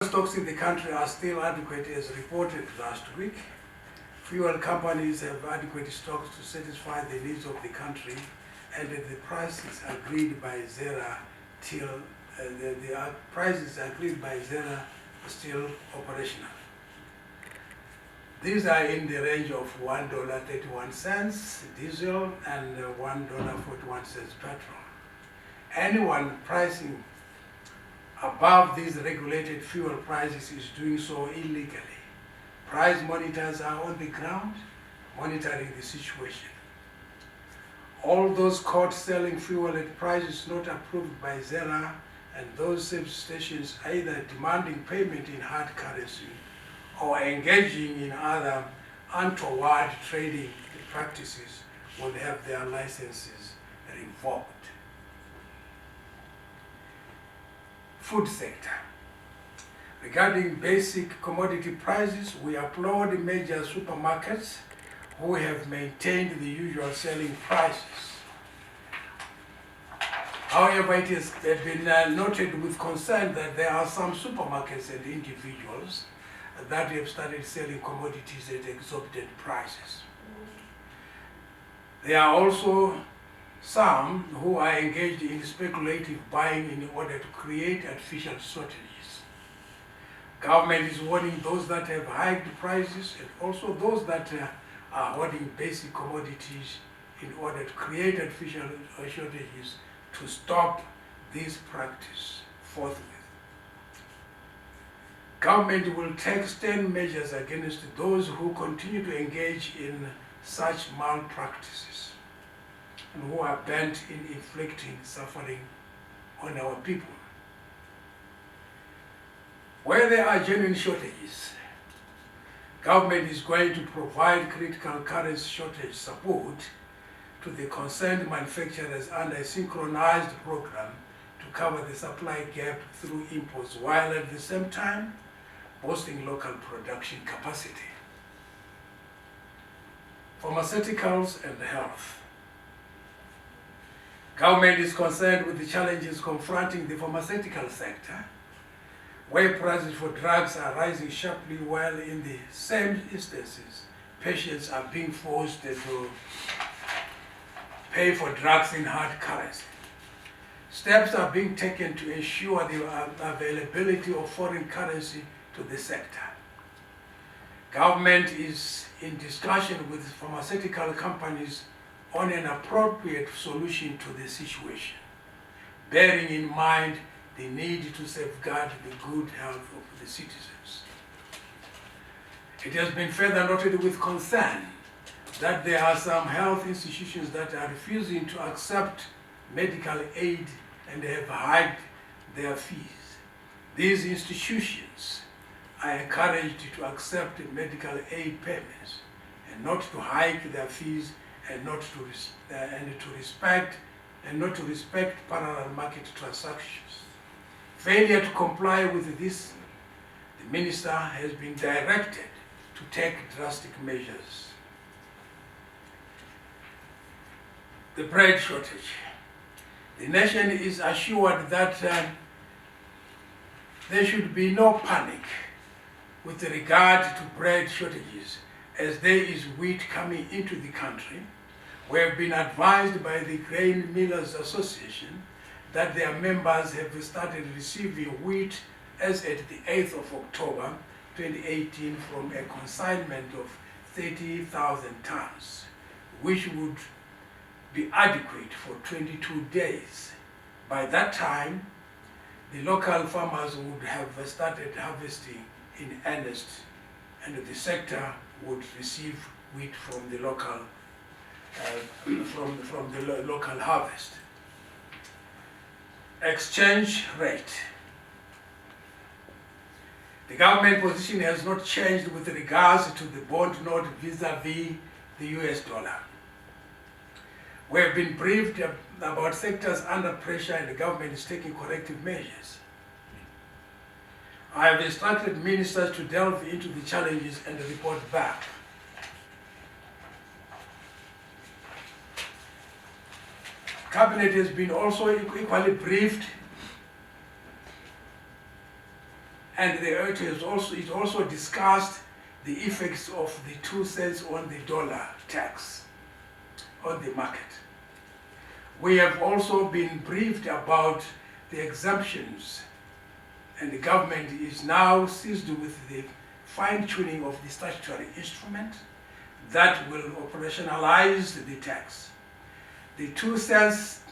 Stocks in the country are still adequate as reported last week. Fuel companies have adequate stocks to satisfy the needs of the country, and the prices agreed by ZERA are still operational. These are in the range of $1.31 diesel and $1.41 petrol. Anyone pricing above these regulated fuel prices is doing so illegally. Price monitors are on the ground monitoring the situation. All those caught selling fuel at prices not approved by ZERA and those same stations either demanding payment in hard currency or engaging in other untoward trading practices will have their licenses revoked. Food sector. Regarding basic commodity prices, we applaud major supermarkets who have maintained the usual selling prices. However, it has been noted with concern that there are some supermarkets and individuals that have started selling commodities at exorbitant prices. There are also some who are engaged in speculative buying in order to create artificial shortages. Government is warning those that have hiked prices and also those that are holding basic commodities in order to create artificial shortages to stop this practice forthwith. Government will take stern measures against those who continue to engage in such malpractices and who are bent in inflicting suffering on our people. Where there are genuine shortages, government is going to provide critical currency shortage support to the concerned manufacturers under a synchronized program to cover the supply gap through imports, while at the same time boosting local production capacity. Pharmaceuticals and health. Government is concerned with the challenges confronting the pharmaceutical sector, where prices for drugs are rising sharply, while in the same instances, patients are being forced to pay for drugs in hard currency. Steps are being taken to ensure the availability of foreign currency to the sector. Government is in discussion with pharmaceutical companies on an appropriate solution to the situation, bearing in mind the need to safeguard the good health of the citizens. It has been further noted with concern that there are some health institutions that are refusing to accept medical aid and have hiked their fees. These institutions are encouraged to accept medical aid payments and not to hike their fees and not to respect parallel market transactions. Failure to comply with this, the minister has been directed to take drastic measures. The bread shortage. The nation is assured that there should be no panic with regard to bread shortages, as there is wheat coming into the country. We have been advised by the Grain Millers Association that their members have started receiving wheat as at the 8th of October 2018 from a consignment of 30,000 tons, which would be adequate for 22 days. By that time, the local farmers would have started harvesting in earnest, and the sector would receive wheat from the local local harvest. Exchange rate. The government position has not changed with regards to the bond note vis-a-vis the US dollar. We have been briefed about sectors under pressure and the government is taking corrective measures. I have instructed ministers to delve into the challenges and report back. Cabinet has been also equally briefed And it also discussed the effects of the 2 cents on the dollar tax on the market. We have also been briefed about the exemptions, and the government is now seized with the fine-tuning of the statutory instrument that will operationalize the tax. The 2 cents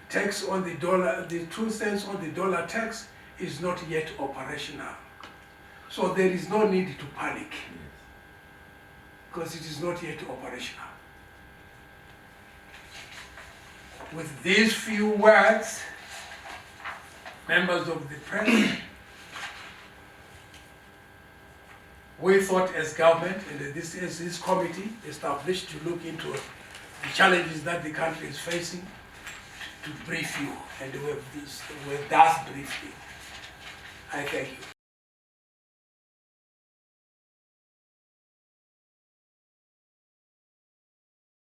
tax on the dollar, the 2 cents on the dollar tax is not yet operational. So there is no need to panic because it is not yet operational. With these few words, members of the press, we thought as government, and this committee established to look into the challenges that the country is facing, to brief you, and we've thus briefed you. I thank you.